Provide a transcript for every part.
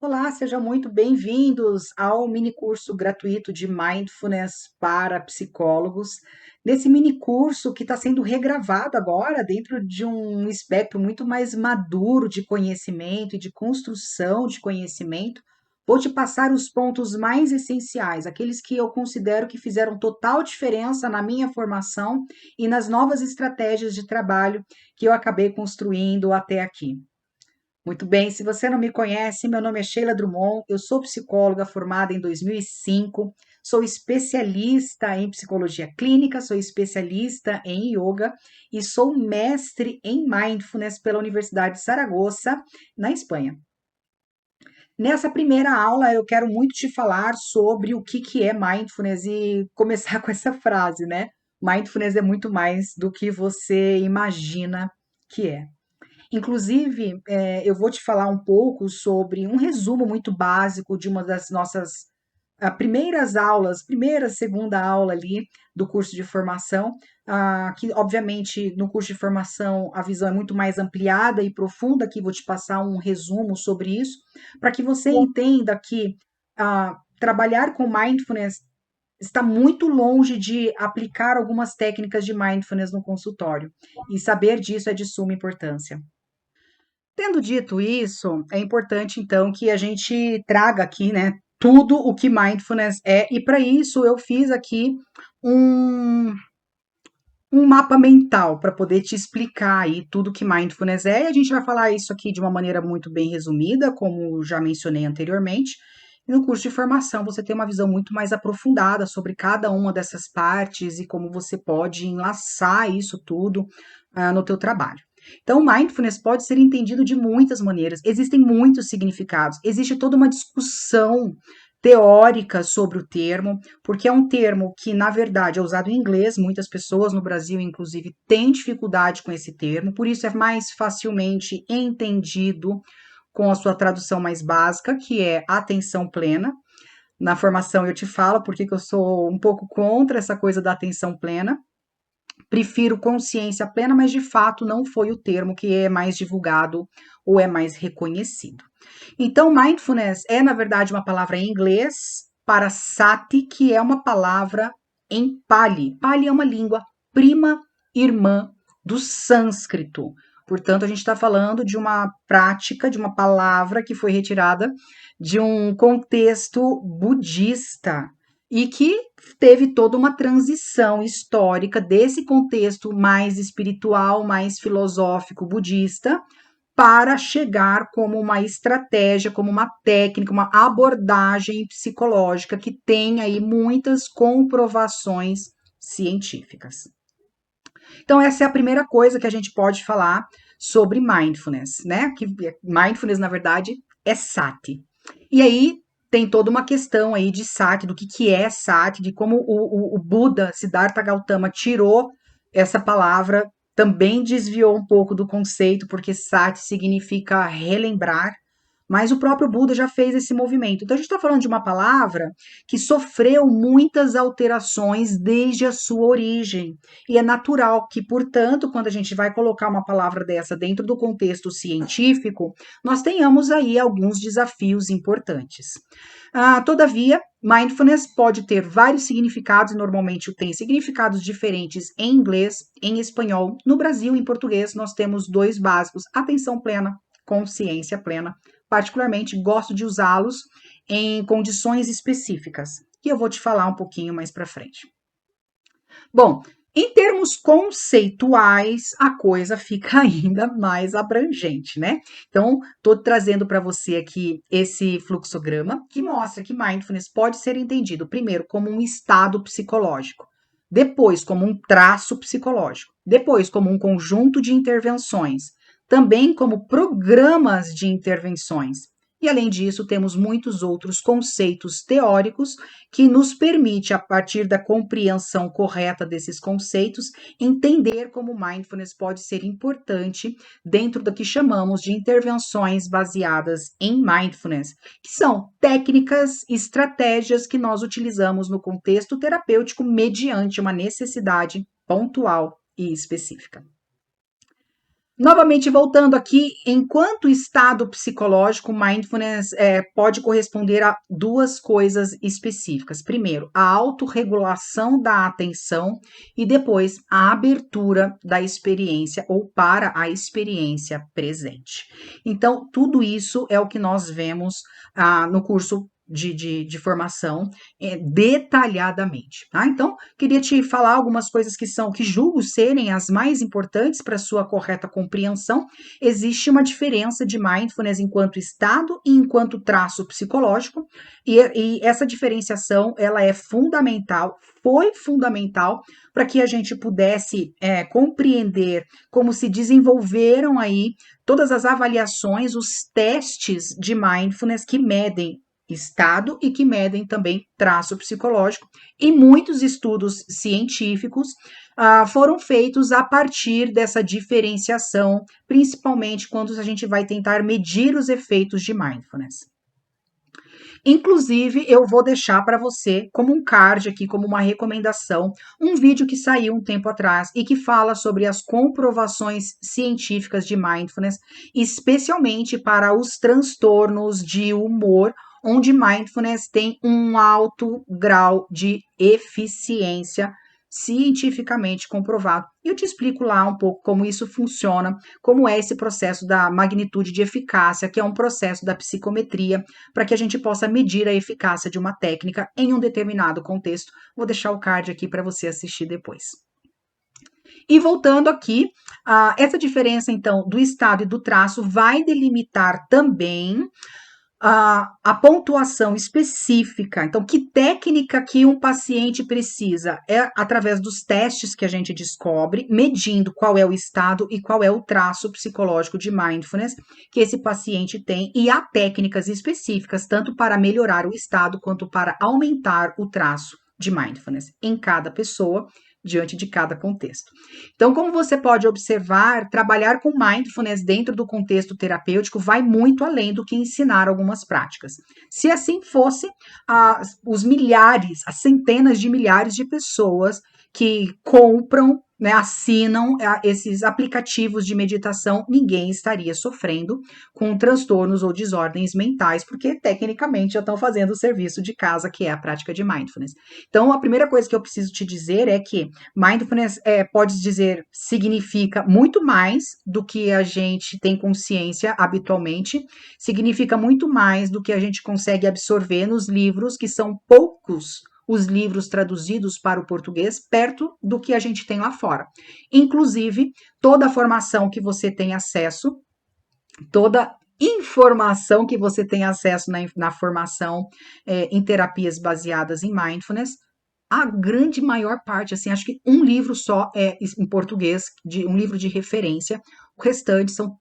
Olá, sejam muito bem-vindos ao mini curso gratuito de Mindfulness para psicólogos. Nesse mini curso que está sendo regravado agora dentro de um espectro muito mais maduro de conhecimento e de construção de conhecimento, vou te passar os pontos mais essenciais, aqueles que eu considero que fizeram total diferença na minha formação e nas novas estratégias de trabalho que eu acabei construindo até aqui. Muito bem, se você não me conhece, meu nome é Sheila Drummond, eu sou psicóloga formada em 2005, sou especialista em psicologia clínica, sou especialista em yoga e sou mestre em mindfulness pela Universidade de Saragoça, na Espanha. Nessa primeira aula, eu quero muito te falar sobre o que é mindfulness e começar com essa frase, né? Mindfulness é muito mais do que você imagina que é. Inclusive, eu vou te falar um pouco sobre um resumo muito básico de uma das nossas primeiras aulas, primeira, segunda aula ali do curso de formação, que obviamente no curso de formação a visão é muito mais ampliada e profunda, aqui vou te passar um resumo sobre isso, para que você entenda que trabalhar com mindfulness está muito longe de aplicar algumas técnicas de mindfulness no consultório, e saber disso é de suma importância. Tendo dito isso, é importante então que a gente traga aqui, né, tudo o que mindfulness é, e para isso eu fiz aqui um, um mapa mental para poder te explicar aí tudo que mindfulness é, e a gente vai falar isso aqui de uma maneira muito bem resumida, como já mencionei anteriormente. E no curso de formação você tem uma visão muito mais aprofundada sobre cada uma dessas partes e como você pode enlaçar isso tudo no teu trabalho. Então, mindfulness pode ser entendido de muitas maneiras. Existem muitos significados. Existe toda uma discussão teórica sobre o termo, porque é um termo que, na verdade, é usado em inglês. Muitas pessoas no Brasil, inclusive, têm dificuldade com esse termo, por isso é mais facilmente entendido com a sua tradução mais básica, que é atenção plena. Na formação eu te falo porque que eu sou um pouco contra essa coisa da atenção plena. Prefiro consciência plena, mas de fato não foi o termo que é mais divulgado ou é mais reconhecido. Então, mindfulness é, na verdade, uma palavra em inglês para sati, que é uma palavra em Pali. Pali é uma língua prima irmã do sânscrito. Portanto, a gente está falando de uma prática, de uma palavra que foi retirada de um contexto budista e que teve toda uma transição histórica desse contexto mais espiritual, mais filosófico budista, para chegar como uma estratégia, como uma técnica, uma abordagem psicológica que tem aí muitas comprovações científicas. Então, essa é a primeira coisa que a gente pode falar sobre mindfulness, né? Que mindfulness, na verdade, é sati. E aí tem toda uma questão aí de sati, do que é sati, de como o Buda, Siddhartha Gautama, tirou essa palavra, também desviou um pouco do conceito, porque sati significa relembrar, mas o próprio Buda já fez esse movimento. Então a gente está falando de uma palavra que sofreu muitas alterações desde a sua origem. E é natural que, portanto, quando a gente vai colocar uma palavra dessa dentro do contexto científico, nós tenhamos aí alguns desafios importantes. Todavia, mindfulness pode ter vários significados, e normalmente tem significados diferentes em inglês, em espanhol. No Brasil, em português, nós temos dois básicos: atenção plena, consciência plena. Particularmente, gosto de usá-los em condições específicas, que eu vou te falar um pouquinho mais para frente. Bom, em termos conceituais, a coisa fica ainda mais abrangente, né? Então, estou trazendo para você aqui esse fluxograma que mostra que mindfulness pode ser entendido, primeiro, como um estado psicológico, depois, como um traço psicológico, depois, como um conjunto de intervenções, também como programas de intervenções. E, além disso, temos muitos outros conceitos teóricos que nos permite, a partir da compreensão correta desses conceitos, entender como o mindfulness pode ser importante dentro do que chamamos de intervenções baseadas em mindfulness, que são técnicas, estratégias que nós utilizamos no contexto terapêutico mediante uma necessidade pontual e específica. Novamente, voltando aqui, enquanto estado psicológico, mindfulness pode corresponder a duas coisas específicas. Primeiro, a autorregulação da atenção e depois a abertura da experiência ou para a experiência presente. Então, tudo isso é o que nós vemos no curso de formação detalhadamente. Tá? Então, queria te falar algumas coisas que julgo serem as mais importantes para sua correta compreensão. Existe uma diferença de mindfulness enquanto estado e enquanto traço psicológico, e essa diferenciação ela é fundamental, foi fundamental para que a gente pudesse compreender como se desenvolveram aí todas as avaliações, os testes de mindfulness que medem estado e que medem também traço psicológico, e muitos estudos científicos foram feitos a partir dessa diferenciação, principalmente quando a gente vai tentar medir os efeitos de mindfulness. Inclusive, eu vou deixar para você, como um card aqui, como uma recomendação, um vídeo que saiu um tempo atrás e que fala sobre as comprovações científicas de mindfulness, especialmente para os transtornos de humor, onde mindfulness tem um alto grau de eficiência cientificamente comprovado. E eu te explico lá um pouco como isso funciona, como é esse processo da magnitude de eficácia, que é um processo da psicometria, para que a gente possa medir a eficácia de uma técnica em um determinado contexto. Vou deixar o card aqui para você assistir depois. E voltando aqui, essa diferença, então, do estado e do traço vai delimitar também a pontuação específica. Então, que técnica que um paciente precisa? É através dos testes que a gente descobre, medindo qual é o estado e qual é o traço psicológico de mindfulness que esse paciente tem, e há técnicas específicas, tanto para melhorar o estado quanto para aumentar o traço de mindfulness em cada pessoa, diante de cada contexto. Então, como você pode observar, trabalhar com mindfulness dentro do contexto terapêutico vai muito além do que ensinar algumas práticas. Se assim fosse, os milhares, as centenas de milhares de pessoas que compram, né, assinam esses aplicativos de meditação, ninguém estaria sofrendo com transtornos ou desordens mentais, porque tecnicamente já estão fazendo o serviço de casa, que é a prática de mindfulness. Então, a primeira coisa que eu preciso te dizer é que mindfulness, pode dizer, significa muito mais do que a gente tem consciência habitualmente, significa muito mais do que a gente consegue absorver nos livros, que são poucos os livros traduzidos para o português, perto do que a gente tem lá fora. Inclusive, toda a formação que você tem acesso, toda informação que você tem acesso na formação em terapias baseadas em mindfulness, a grande maior parte, assim, acho que um livro só é em português, um livro de referência, o restante são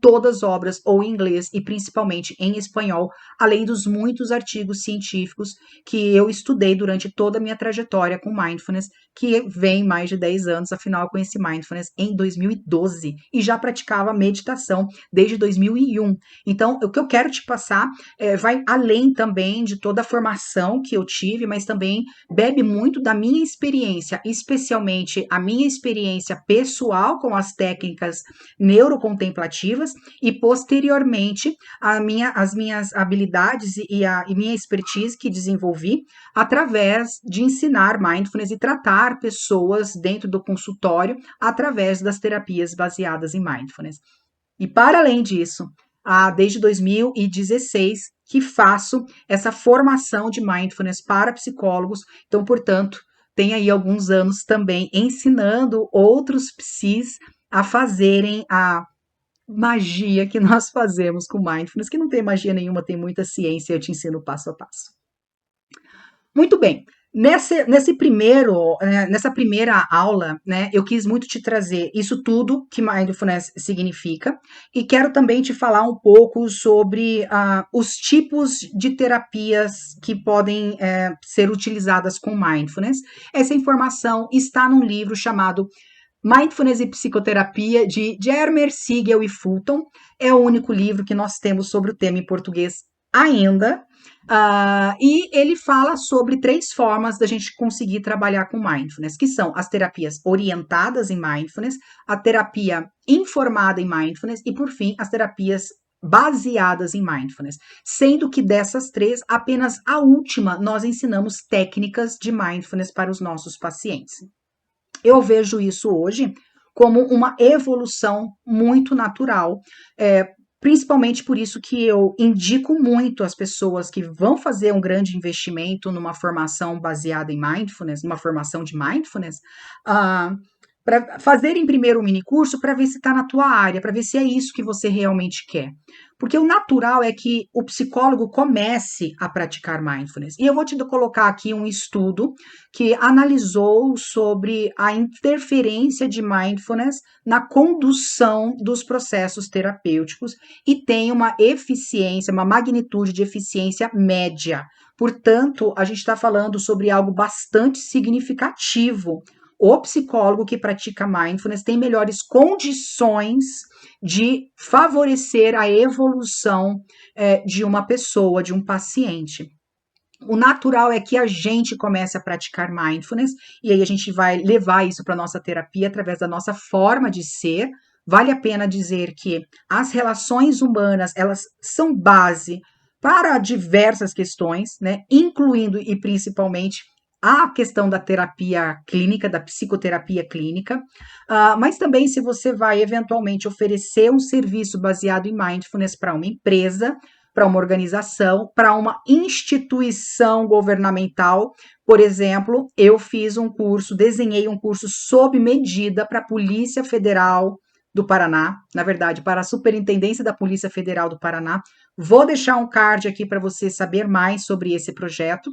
todas obras ou em inglês e principalmente em espanhol, além dos muitos artigos científicos que eu estudei durante toda a minha trajetória com mindfulness, que vem mais de 10 anos, afinal eu conheci mindfulness em 2012 e já praticava meditação desde 2001. Então, o que eu quero te passar vai além também de toda a formação que eu tive, mas também bebe muito da minha experiência, especialmente a minha experiência pessoal com as técnicas neurocontemplativas e posteriormente as minhas habilidades e minha expertise que desenvolvi através de ensinar mindfulness e tratar pessoas dentro do consultório através das terapias baseadas em mindfulness. E para além disso, desde 2016 que faço essa formação de mindfulness para psicólogos, então, portanto, tem aí alguns anos também ensinando outros psis a fazerem a magia que nós fazemos com mindfulness, que não tem magia nenhuma, tem muita ciência, eu te ensino passo a passo. Muito bem. Nessa primeira aula, né, eu quis muito te trazer isso tudo que mindfulness significa e quero também te falar um pouco sobre os tipos de terapias que podem ser utilizadas com mindfulness. Essa informação está num livro chamado Mindfulness e Psicoterapia, de Germer, Siegel e Fulton. É o único livro que nós temos sobre o tema em português ainda. E ele fala sobre 3 formas da gente conseguir trabalhar com mindfulness, que são as terapias orientadas em mindfulness, a terapia informada em mindfulness e, por fim, as terapias baseadas em mindfulness. Sendo que dessas 3, apenas a última nós ensinamos técnicas de mindfulness para os nossos pacientes. Eu vejo isso hoje como uma evolução muito natural, principalmente por isso que eu indico muito as pessoas que vão fazer um grande investimento numa formação baseada em mindfulness, numa formação de mindfulness, para fazerem primeiro um mini curso para ver se está na tua área, para ver se é isso que você realmente quer. Porque o natural é que o psicólogo comece a praticar mindfulness. E eu vou te colocar aqui um estudo que analisou sobre a interferência de mindfulness na condução dos processos terapêuticos e tem uma eficiência, uma magnitude de eficiência média. Portanto, a gente está falando sobre algo bastante significativo. O psicólogo que pratica mindfulness tem melhores condições de favorecer a evolução de uma pessoa, de um paciente. O natural é que a gente comece a praticar mindfulness e aí a gente vai levar isso para a nossa terapia através da nossa forma de ser. Vale a pena dizer que as relações humanas, elas são base para diversas questões, né, incluindo e principalmente a questão da terapia clínica, da psicoterapia clínica, mas também se você vai eventualmente oferecer um serviço baseado em mindfulness para uma empresa, para uma organização, para uma instituição governamental. Por exemplo, eu fiz um curso, desenhei um curso sob medida para a Polícia Federal do Paraná, na verdade, para a Superintendência da Polícia Federal do Paraná. Vou deixar um card aqui para você saber mais sobre esse projeto.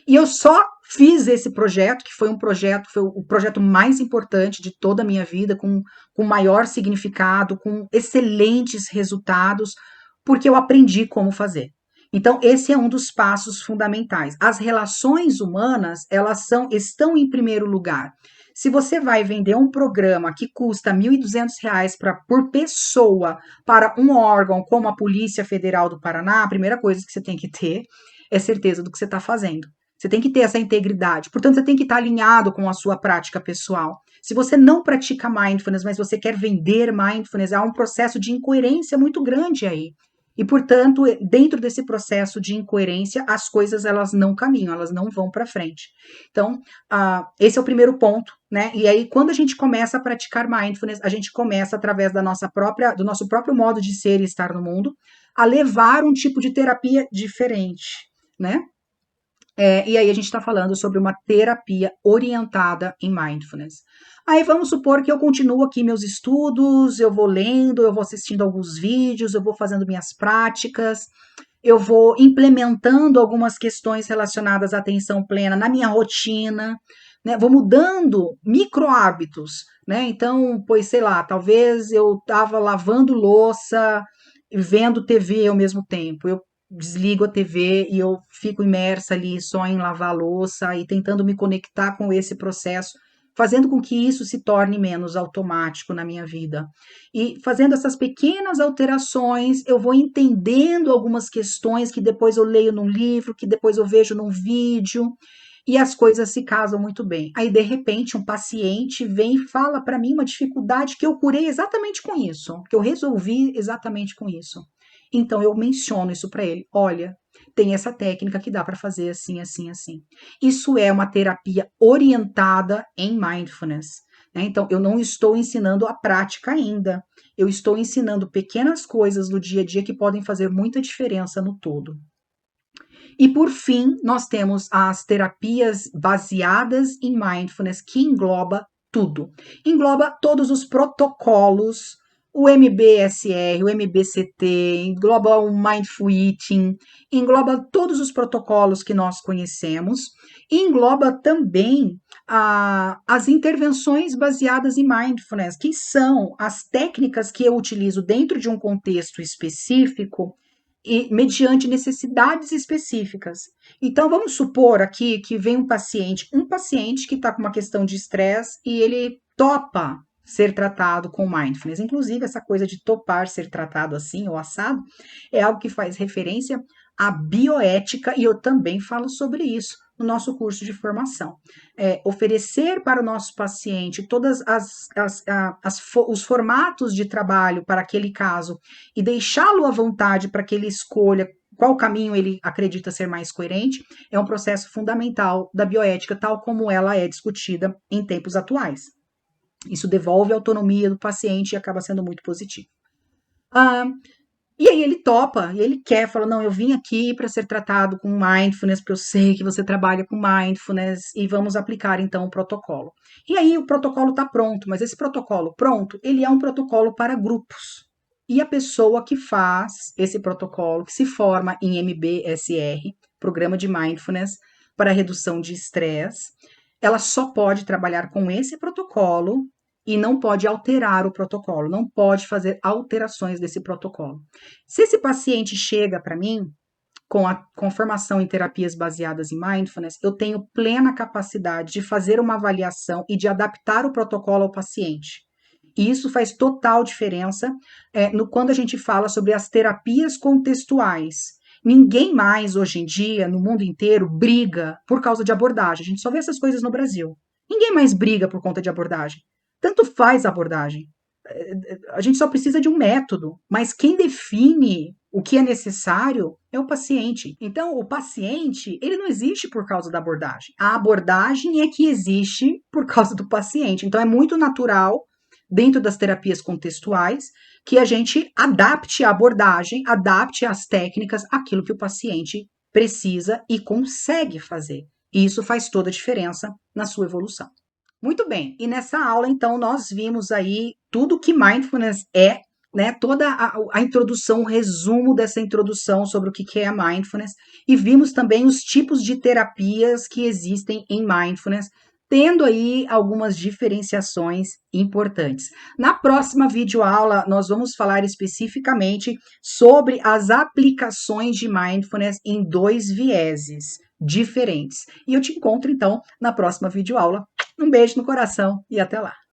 E eu só fiz esse projeto, que foi o projeto mais importante de toda a minha vida, com maior significado, com excelentes resultados, porque eu aprendi como fazer. Então, esse é um dos passos fundamentais. As relações humanas, estão em primeiro lugar. Se você vai vender um programa que custa R$ 1.200 por pessoa para um órgão como a Polícia Federal do Paraná, a primeira coisa que você tem que ter é certeza do que você está fazendo. Você tem que ter essa integridade. Portanto, você tem que estar alinhado com a sua prática pessoal. Se você não pratica mindfulness, mas você quer vender mindfulness, há um processo de incoerência muito grande aí. E, portanto, dentro desse processo de incoerência, as coisas elas não caminham, elas não vão para frente. Então, esse é o primeiro ponto, né? E aí, quando a gente começa a praticar mindfulness, a gente começa através do nosso próprio modo de ser e estar no mundo, a levar um tipo de terapia diferente, né? E aí a gente está falando sobre uma terapia orientada em mindfulness. Aí vamos supor que eu continuo aqui meus estudos, eu vou lendo, eu vou assistindo alguns vídeos, eu vou fazendo minhas práticas, eu vou implementando algumas questões relacionadas à atenção plena na minha rotina, né? Vou mudando micro hábitos, né? Então, pois sei lá, talvez eu estava lavando louça e vendo TV ao mesmo tempo. Eu desligo a TV e eu fico imersa ali só em lavar a louça e tentando me conectar com esse processo, fazendo com que isso se torne menos automático na minha vida. E fazendo essas pequenas alterações, eu vou entendendo algumas questões que depois eu leio num livro, que depois eu vejo num vídeo, e as coisas se casam muito bem. Aí, de repente, um paciente vem e fala para mim uma dificuldade que eu curei exatamente com isso, que eu resolvi exatamente com isso. Então, eu menciono isso para ele. Olha, tem essa técnica que dá para fazer assim, assim, assim. Isso é uma terapia orientada em mindfulness, né? Então, eu não estou ensinando a prática ainda. Eu estou ensinando pequenas coisas do dia a dia que podem fazer muita diferença no todo. E por fim, nós temos as terapias baseadas em mindfulness, que engloba tudo. Engloba todos os protocolos, o MBSR, o MBCT, engloba o Mindful Eating, engloba todos os protocolos que nós conhecemos, e engloba também as intervenções baseadas em mindfulness, que são as técnicas que eu utilizo dentro de um contexto específico e mediante necessidades específicas. Então, vamos supor aqui que vem um paciente que está com uma questão de estresse e ele topa ser tratado com mindfulness. Inclusive, essa coisa de topar ser tratado assim ou assado é algo que faz referência a bioética, e eu também falo sobre isso no nosso curso de formação. Oferecer para o nosso paciente todas os formatos de trabalho para aquele caso e deixá-lo à vontade para que ele escolha qual caminho ele acredita ser mais coerente, é um processo fundamental da bioética, tal como ela é discutida em tempos atuais. Isso devolve a autonomia do paciente e acaba sendo muito positivo. E aí ele topa, e ele quer, fala, não, eu vim aqui para ser tratado com mindfulness, porque eu sei que você trabalha com mindfulness, e vamos aplicar então o protocolo. E aí o protocolo está pronto, mas esse protocolo pronto, ele é um protocolo para grupos. E a pessoa que faz esse protocolo, que se forma em MBSR, Programa de Mindfulness para Redução de Estresse, ela só pode trabalhar com esse protocolo e não pode alterar o protocolo, não pode fazer alterações desse protocolo. Se esse paciente chega para mim com formação em terapias baseadas em mindfulness, eu tenho plena capacidade de fazer uma avaliação e de adaptar o protocolo ao paciente. E isso faz total diferença quando a gente fala sobre as terapias contextuais. Ninguém mais, hoje em dia, no mundo inteiro, briga por causa de abordagem. A gente só vê essas coisas no Brasil. Ninguém mais briga por conta de abordagem. Tanto faz a abordagem. A gente só precisa de um método, mas quem define o que é necessário é o paciente. Então, o paciente, ele não existe por causa da abordagem. A abordagem é que existe por causa do paciente. Então, é muito natural, dentro das terapias contextuais, que a gente adapte a abordagem, adapte as técnicas àquilo que o paciente precisa e consegue fazer. E isso faz toda a diferença na sua evolução. Muito bem, e nessa aula, então, nós vimos aí tudo que mindfulness é, né? Toda a introdução, o resumo dessa introdução sobre o que é a mindfulness, e vimos também os tipos de terapias que existem em mindfulness, tendo aí algumas diferenciações importantes. Na próxima videoaula, nós vamos falar especificamente sobre as aplicações de mindfulness em 2 vieses diferentes. E eu te encontro, então, na próxima videoaula. Um beijo no coração e até lá!